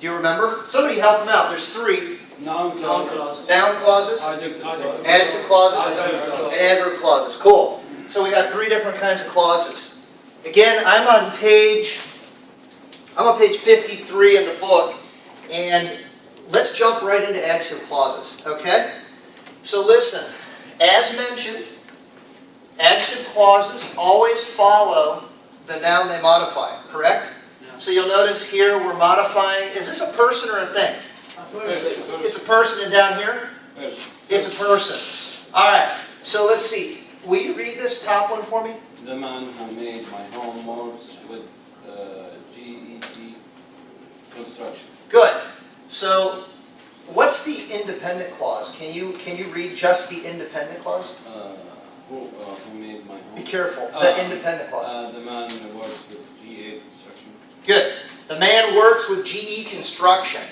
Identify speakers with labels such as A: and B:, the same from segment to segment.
A: Do you remember? Somebody help them out. There's three.
B: Noun clauses.
A: Noun clauses,
B: Adjective
A: clauses, and adverb clauses. Cool. So we got three different kinds of clauses. Again, I'm on page 53 in the book, and let's jump right into adjective clauses, okay? So listen, as mentioned, adjective clauses always follow the noun they modify, correct?
B: Yeah.
A: So you'll notice here we're modifying, is this a person or a thing? It's a person, and down here?
B: Yes.
A: It's a person. Alright, so let's see. Will you read this top one for me?
B: The man who made my home works with GET construction.
A: Good. So, what's the independent clause? Can you read just the independent clause?
B: Who made my home?
A: Be careful. The independent clause.
B: The man who works with GE construction.
A: Good. The man works with GE construction.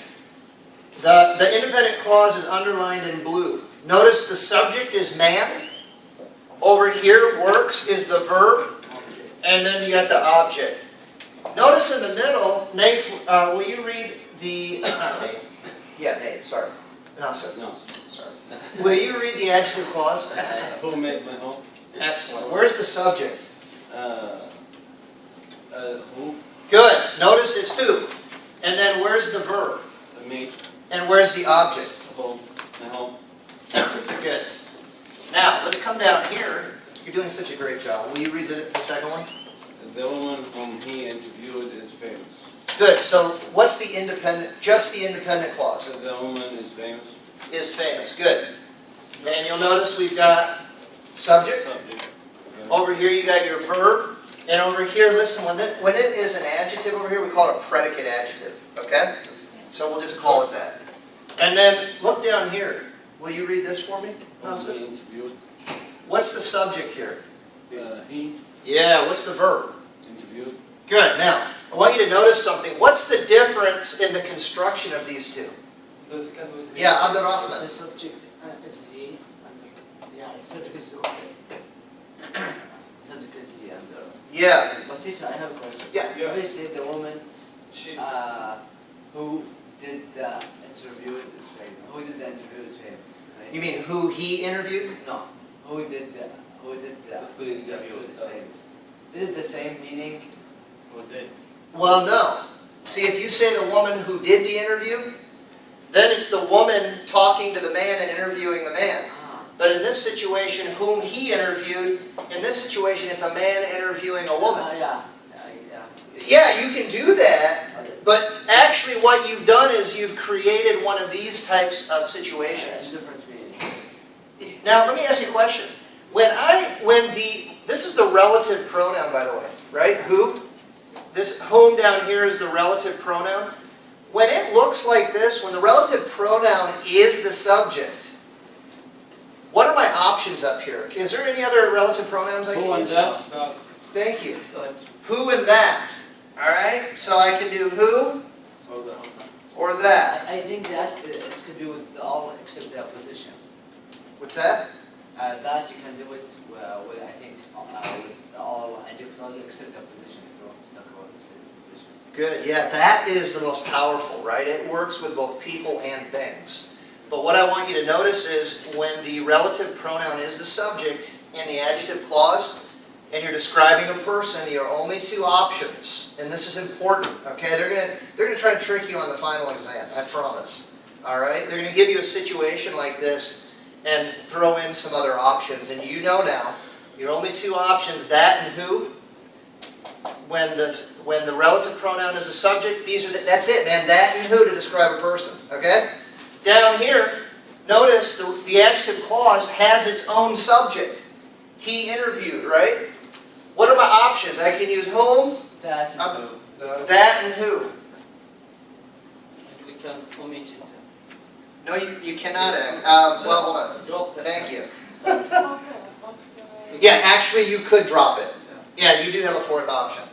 A: The independent clause is underlined in blue. Notice the subject is man. Over here, works is the verb. And then you got the object. Notice in the middle, Nate, will you read the... not Nate. Yeah, Nate, sorry. No, sir.
B: No.
A: Sorry. Will you read the adjective clause?
B: Who made my home?
A: Excellent. Where's the subject?
B: Who?
A: Good. Notice it's who. And then where's the verb?
B: Me.
A: And where's the object?
B: Home. My home.
A: Good. Now, let's come down here. You're doing such a great job. Will you read the second one?
B: The woman whom he interviewed is famous.
A: Good. So, what's the independent, just the independent clause?
B: The woman is famous.
A: Is famous. Good. And you'll notice we've got subject.
B: Subject.
A: Over here you got your verb. And over here, listen, when it is an adjective over here, we call it a predicate adjective. Okay? So we'll just call it that. And then, look down here. Will you read this for me?
B: Whom he interviewed.
A: What's the subject here?
B: He
A: Yeah, what's the verb?
B: interviewed.
A: Good. Now, I want you to notice something. What's the difference in the construction of these two? Yeah, Abdurrahman.
C: The subject is he, and yeah, the subject is okay. Subject is he, and
A: Yeah.
C: But teacher, I have a question.
A: Yeah.
C: You always say the woman
B: She.
C: who did the interview is famous. Who did the interview is famous. Right?
A: You mean who he interviewed?
C: No. Who did the interview is famous. Is it the same meaning?
B: Who did?
A: Well, no. See, if you say the woman who did the interview, then it's the woman talking to the man and interviewing the man. But in this situation, whom he interviewed, in this situation, it's a man interviewing a woman.
C: Yeah.
A: Yeah, you can do that, but actually what you've done is you've created one of these types of situations.
C: Different meaning.
A: Now, let me ask you a question. This is the relative pronoun, by the way, right? Who? This whom down here is the relative pronoun. When it looks like this, when the relative pronoun is the subject, what are my options up here? Is there any other relative pronouns I can
B: Who and
A: use?
B: that?
A: Thank you. Who and that. All right? So I can do who or that.
C: I think that it could be with all except the opposition.
A: What's that?
C: That you can do it with, I think, with all adjective clauses except the opposition. If you want to talk about position.
A: Good. Yeah, that is the most powerful, right? It works with both people and things. But what I want you to notice is when the relative pronoun is the subject in the adjective clause, and you're describing a person, your only two options, and this is important, okay? They're gonna try to trick you on the final exam, I promise. All right? They're gonna give you a situation like this and throw in some other options, and you know now your only two options, that and who. When the relative pronoun is the subject, that's it, man. That and who to describe a person, okay? Down here, notice the adjective clause has its own subject. He interviewed, right? What are my options? I can use whom,
C: That and who.
A: that, and who.
D: We can omit it.
A: No, you cannot. Well, hold on.
D: Drop it.
A: Thank you. Yeah, actually, you could drop it. Yeah, you do have a fourth option.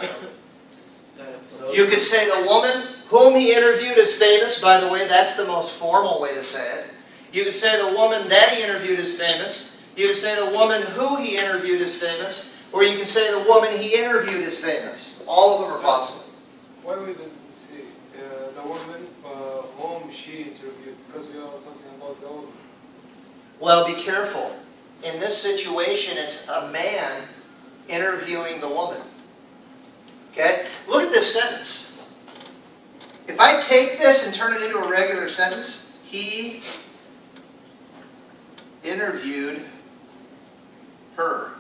A: You could say the woman whom he interviewed is famous. By the way, that's the most formal way to say it. You could say the woman that he interviewed is famous. You could say the woman who he interviewed is famous. Or you can say the woman he interviewed is famous. All of them are possible.
E: Why we didn't see the woman
D: interview? Because we are talking about the owner.
A: Well, be careful. In this situation, it's a man interviewing the woman. Okay? Look at this sentence. If I take this and turn it into a regular sentence, he interviewed her.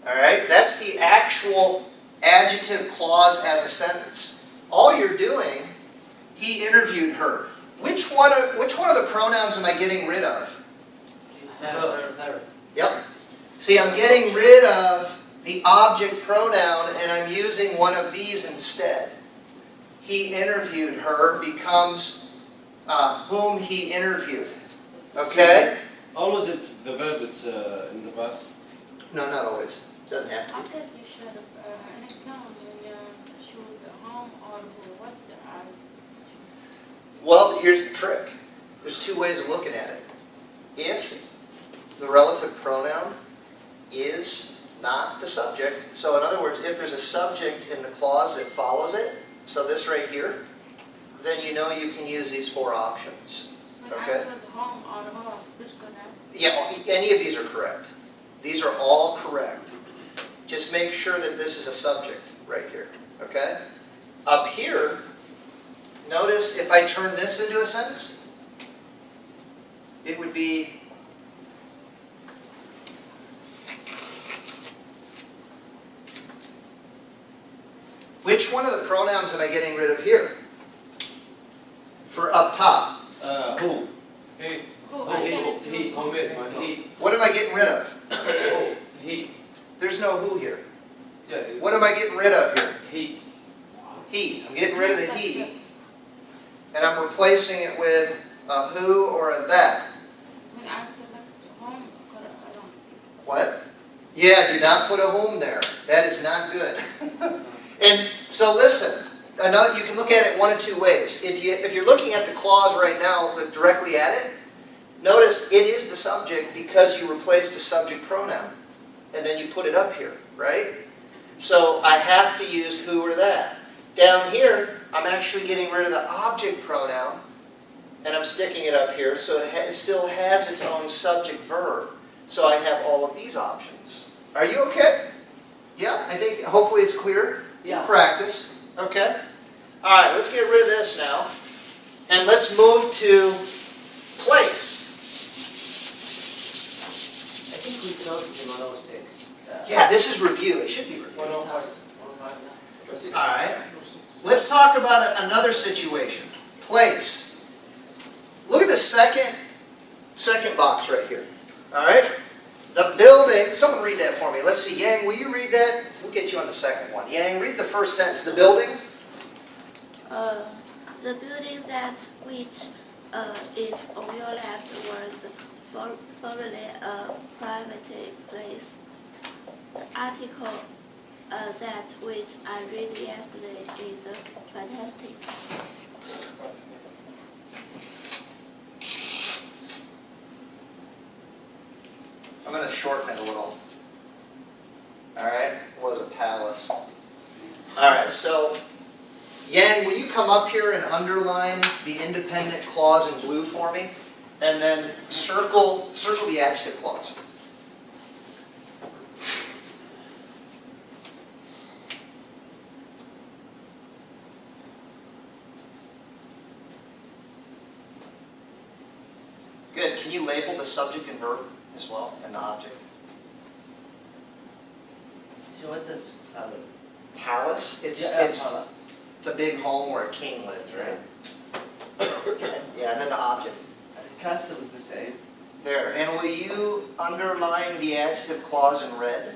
A: Alright? That's the actual adjective clause as a sentence. All you're doing, he interviewed her. Which one of the pronouns am I getting rid of?
C: Her.
A: Yep. See, I'm getting rid of the object pronoun and I'm using one of these instead. He interviewed her becomes whom he interviewed. Okay?
B: Always it's the verb, it's in the past.
A: No, not always. Doesn't have to
E: I
A: be.
E: think you should an account when you should the home or what
A: Well, here's the trick. There's two ways of looking at it. If the relative pronoun is not the subject, so in other words, if there's a subject in the clause that follows it, so this right here, then you know you can use these four options.
E: when
A: Okay.
E: I put home or her, who's gonna?
A: Yeah, any of these are correct. These are all correct. Just make sure that this is a subject right here. Okay? Up here, notice if I turn this into a sentence, it would be which one of the pronouns am I getting rid of here? For up top.
B: Who? He.
E: Who?
B: He.
E: I think
B: He.
C: Who made my home?
B: He.
A: What am I getting rid of?
B: He.
A: There's no who here.
C: Yeah.
A: What am I getting rid of here?
B: He.
A: He. I'm getting rid of the he. And I'm replacing it with a who or a that.
E: When I select home, I don't.
A: What? Yeah, do not put a whom there. That is not good. And so listen, another, you can look at it one of two ways. If you're looking at the clause right now, look directly at it, notice it is the subject because you replaced the subject pronoun. And then you put it up here, right? So I have to use who or that. Down here, I'm actually getting rid of the object pronoun, and I'm sticking it up here, so it still has its own subject verb. So I have all of these options. Are you okay? Yeah, I think hopefully it's clear.
C: Yeah.
A: Practice. Okay? All right, let's get rid of this now. And let's move to place.
C: I think we talked in 106.
A: Yeah, this is review. It should be review.
C: 105.
A: All right. Let's talk about another situation. Place. Look at the second box right here. All right? The building, someone read that for me. Let's see. Yang, will you read that? We'll get you on the second one. Yang, read the first sentence. The building?
F: The building that which is on your left was formerly a private place. The article that which I read yesterday is fantastic.
A: I'm going to shorten it a little. All right? It was a palace. All right, so Yang, will you come up here and underline the independent clause in blue for me? And then circle the adjective clause. Good. Can you label the subject and verb as well, and the object?
C: So what does
A: Palace? It's
C: palace.
A: it's a big home where a king lives, right? Yeah, and then the object.
C: Castle is the same.
A: There. And will you underline the adjective clause in red?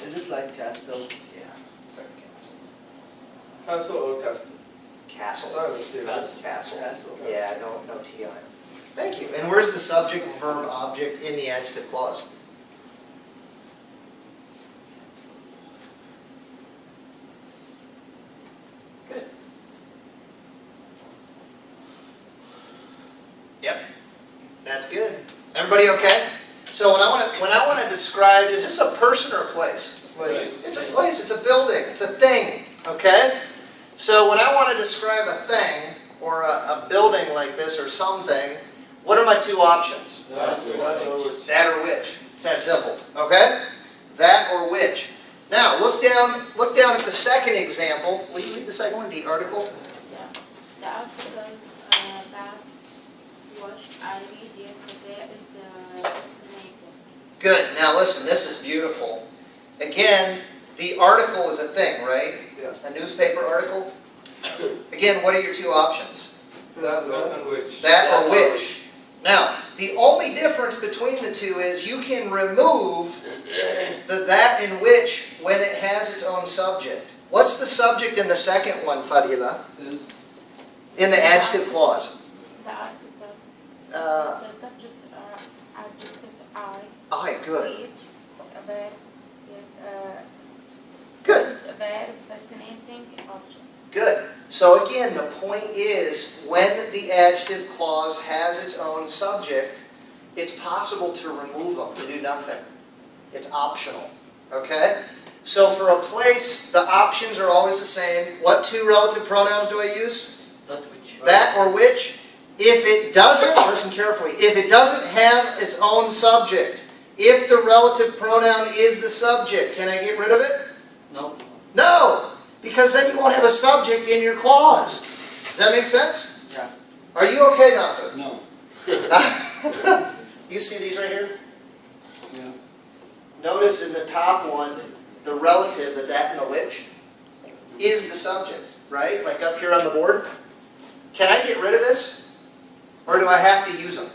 C: Is it like castle?
A: Yeah. It's like a castle.
D: Castle or castle?
A: Castle.
D: Silence, yeah.
A: Castle.
C: Castle.
A: Yeah, no T on it. Thank you. And where's the subject, verb, object in the adjective clause? Good. Yep. That's good. Everybody okay? So when I want to describe, is this a person or a place?
C: Wait.
A: It's a place, it's a building, it's a thing, okay? So when I want to describe a thing, or a building like this, or something, what are my two options?
B: That or which.
A: That or which. It's that simple. Okay? That or which. Now, look down at the second example. Will you read the second one, the article?
E: Yeah. The article that was I read yesterday is vaccinated.
A: Good. Now listen, this is beautiful. Again, the article is a thing, right?
D: Yeah.
A: A newspaper article. Again, what are your two options?
D: That and which.
A: That or which. Now, the only difference between the two is you can remove the that and which when it has its own subject. What's the subject in the second one, Fadila?
B: Is
A: In the adjective clause.
E: The article.
A: Uh,
E: The subject adjective I.
A: Alright, good.
E: Which a verb.
A: Good.
E: A verb fascinating object.
A: Good. So again, the point is, when the adjective clause has its own subject, it's possible to remove them, to do nothing. It's optional. Okay? So for a place, the options are always the same. What two relative pronouns do I use?
C: That which.
A: That or which. If it doesn't, listen carefully, if it doesn't have its own subject, if the relative pronoun is the subject, can I get rid of it?
C: No.
A: No! Because then you won't have a subject in your clause. Does that make sense?
C: Yeah.
A: Are you okay, Nasser?
B: no.
A: You see these right here?
B: Yeah.
A: Notice in the top one, the relative, the that and the which, is the subject, right? Like up here on the board. Can I get rid of this? Or do I have to use them?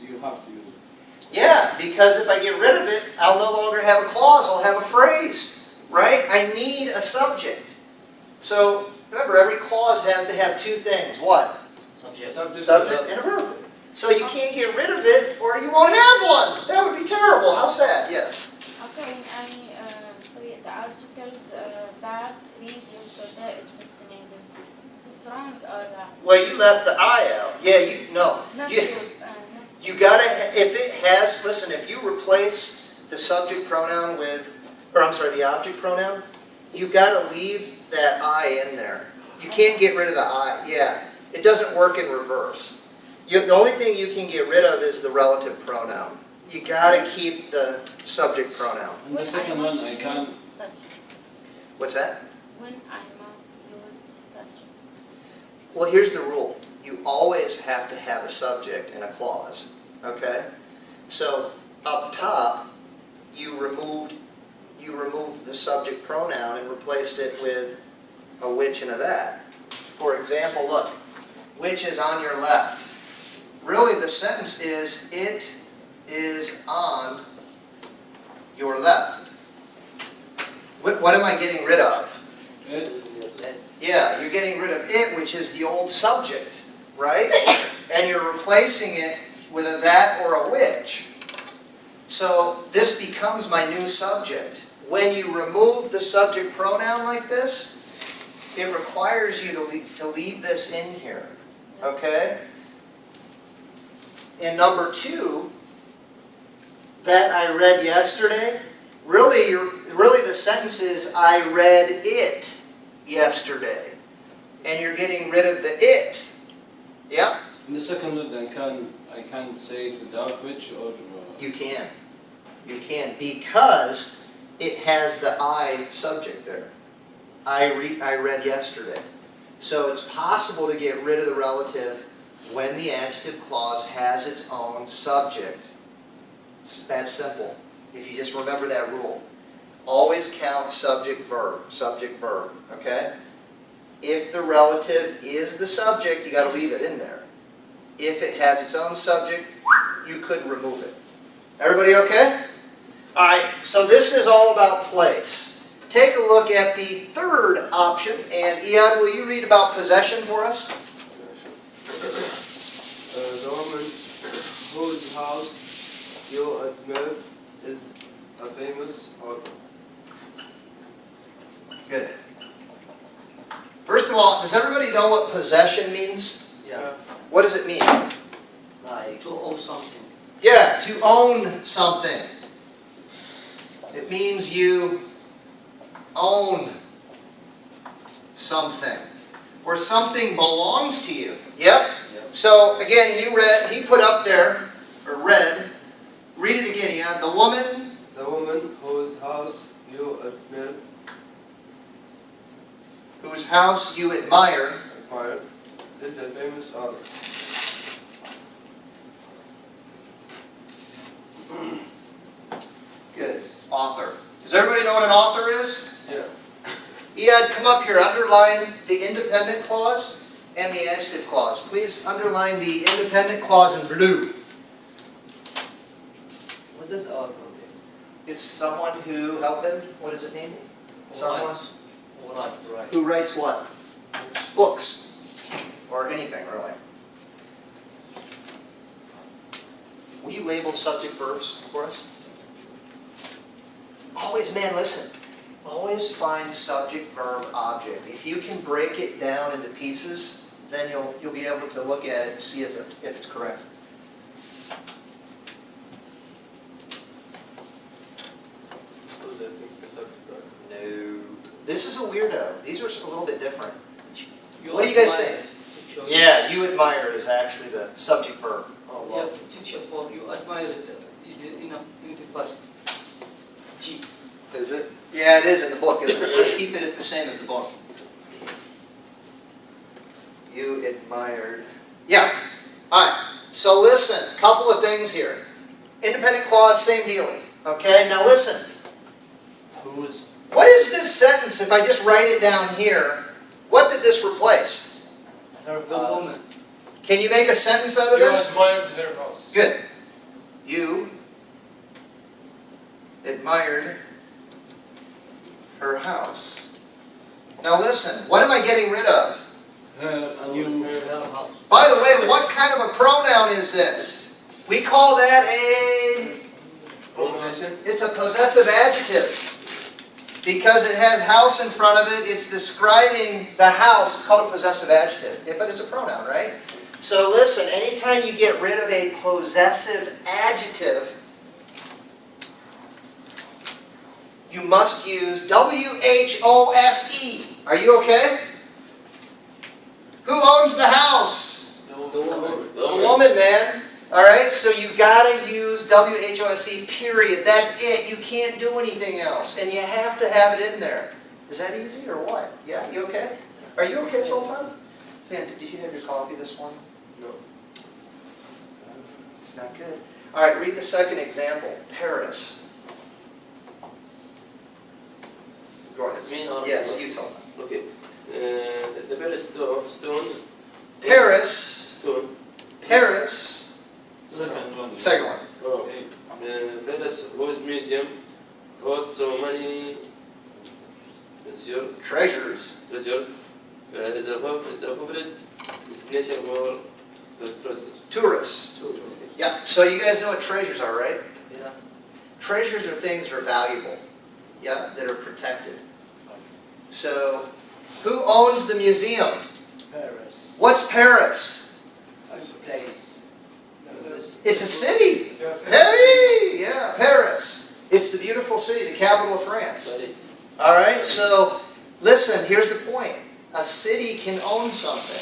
B: You have to use it.
A: Yeah, because if I get rid of it, I'll no longer have a clause, I'll have a phrase, right? I need a subject. So, remember, every clause has to have two things. What?
C: Subject.
A: Subject and a verb. So you can't get rid of it, or you won't have one. That would be terrible. How sad? Yes.
E: Okay, when I say the article that read yesterday is vaccinated. It's wrong or
A: Well, you left the I out. Yeah, no.
E: not
A: You,
E: good.
A: you gotta, if it has, listen, if you replace the subject pronoun with, or I'm sorry, the object pronoun, you've gotta leave that I in there. You can't get rid of the I. Yeah. It doesn't work in reverse. The only thing you can get rid of is the relative pronoun. You gotta keep the subject pronoun.
B: And the second one, I can.
E: Touch.
A: What's that?
E: When I want use touch.
A: Well, here's the rule. You always have to have a subject in a clause. Okay? So, up top, you removed the subject pronoun and replaced it with a which and a that. For example, look. Which is on your left. Really, the sentence is, it is on your left. What am I getting rid of?
B: It.
A: Yeah, you're getting rid of it, which is the old subject, right? And you're replacing it with a that or a which. So this becomes my new subject. When you remove the subject pronoun like this, it requires you to leave this in here. Okay? In number 2, that I read yesterday, really the sentence is, I read it yesterday. And you're getting rid of the it. Yeah?
B: In the second one, I can say it without which or.
A: You can. You can, because it has the I subject there. I read yesterday. So it's possible to get rid of the relative when the adjective clause has its own subject. It's that simple. If you just remember that rule. Always count subject, verb, okay? If the relative is the subject, you got to leave it in there. If it has its own subject, you could remove it. Everybody okay? All right, so this is all about place. Take a look at the third option, and Ian, will you read about possession for us?
D: The woman whose house you admire is a famous author.
A: Good. First of all, does everybody know what possession means?
C: Yeah.
A: What does it mean?
C: Like to own something.
A: Yeah, to own something. It means you own something. or something belongs to you. Yep. So again, he put up there, or read. Read it again, Ian. The woman
D: whose house you admire
A: whose house you admire
D: is a famous author.
A: Good. Author. Does everybody know what an author is?
D: Yeah.
A: Ian, come up here. Underline the independent clause and the adjective clause. Please underline the independent clause in blue.
C: What does author mean?
A: It's someone who, help him, what does it mean? Someone
C: Right.
A: who writes what? Books. Or anything, really. Will you label subject verbs for us? Always, man, listen. Always find subject, verb, object. If you can break it down into pieces, then you'll be able to look at it and see if it's correct.
D: Suppose I think the subject verb.
A: No. This is a weirdo. These are a little bit different. What do you guys think? Yeah, you admire is actually the subject verb.
D: Oh,
G: Yeah,
D: wow.
G: teacher, for you admire it in the first. G.
A: Is it? Yeah, it is in the book, isn't it? Let's keep it the same as the book. You admired. Yeah. All right. So listen, couple of things here. Independent clause, same dealing. Okay, now listen.
B: Who's
A: What is this sentence if I just write it down here? What did this replace?
G: The woman.
A: Can you make a sentence out of
H: You
A: this?
H: admired her house.
A: Good. You admired her house. Now listen, what am I getting rid of? By the way, what kind of a pronoun is this? We call that a...
D: Possession.
A: It's a possessive adjective. Because it has house in front of it, it's describing the house. It's called a possessive adjective. Yeah, but it's a pronoun, right? So listen, anytime you get rid of a possessive adjective, you must use W-H-O-S-E. Are you okay? Who owns the house?
G: The woman.
A: The woman, man. All right, so you gotta use W-H-O-S-E, period. That's it. You can't do anything else. And you have to have it in there. Is that easy or what? Yeah, you okay? Are you okay, Sultan? Man, did you have your coffee this morning?
D: No.
A: It's not good. All right, read the second example. Paris. Go ahead.
I: Me or
A: Yes,
I: what?
A: you, Sultan.
I: Okay. The Paris stone.
A: Paris.
I: Stone.
A: Paris.
B: second one?
A: Second one.
I: Oh. The Paris Rose Museum holds so many treasures.
A: Treasures.
I: Is a favorite destination for the treasures.
A: Tourists. Yeah. So you guys know what treasures are, right?
C: Yeah.
A: Treasures are things that are valuable. Yeah, that are protected. So, who owns the museum?
C: Paris.
A: What's Paris?
C: It's a place.
A: It's a city.
H: Yes.
A: Hey, yeah, Paris. It's the beautiful city, the capital of France. All right, so listen, here's the point. A city can own something.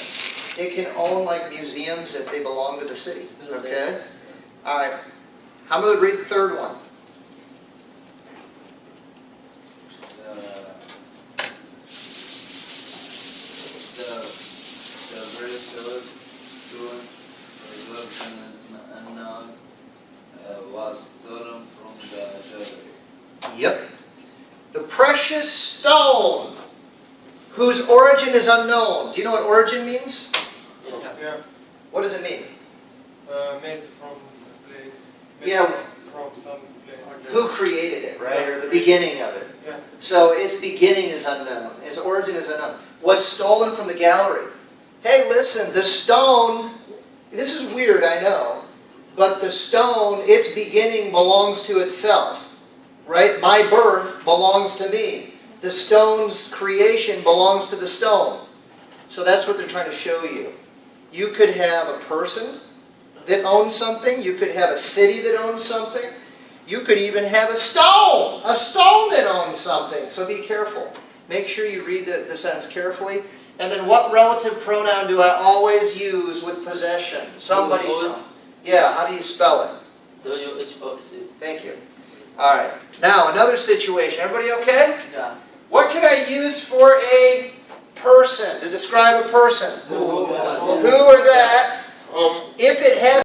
A: It can own like museums if they belong to the city. Okay? All right. Hamoud, read the third one.
B: The virtual stone unknown was stolen from the jewelry.
A: Yep. The precious stone, whose origin is unknown. Do you know what origin means?
H: Yeah.
A: What does it mean?
H: Made from a place.
A: Yeah.
H: From some place.
A: Who created it, right? Or the beginning of it.
H: Yeah.
A: So its beginning is unknown. Its origin is unknown. Was stolen from the gallery. Hey, listen, the stone, this is weird, I know, but the stone, its beginning belongs to itself, right? My birth belongs to me. The stone's creation belongs to the stone. So that's what they're trying to show you. You could have a person that owns something. You could have a city that owns something. You could even have a stone that owns something. So be careful. Make sure you read the sentence carefully. And then what relative pronoun do I always use with possession? Somebody's
I: Who's.
A: home. Yeah, how do you spell it?
I: WHOC.
A: Thank you. All right. Now, another situation. Everybody okay?
C: Yeah.
A: What can I use for a person, to describe a person?
D: Who?
A: Who or that,
I: Home.
A: if it has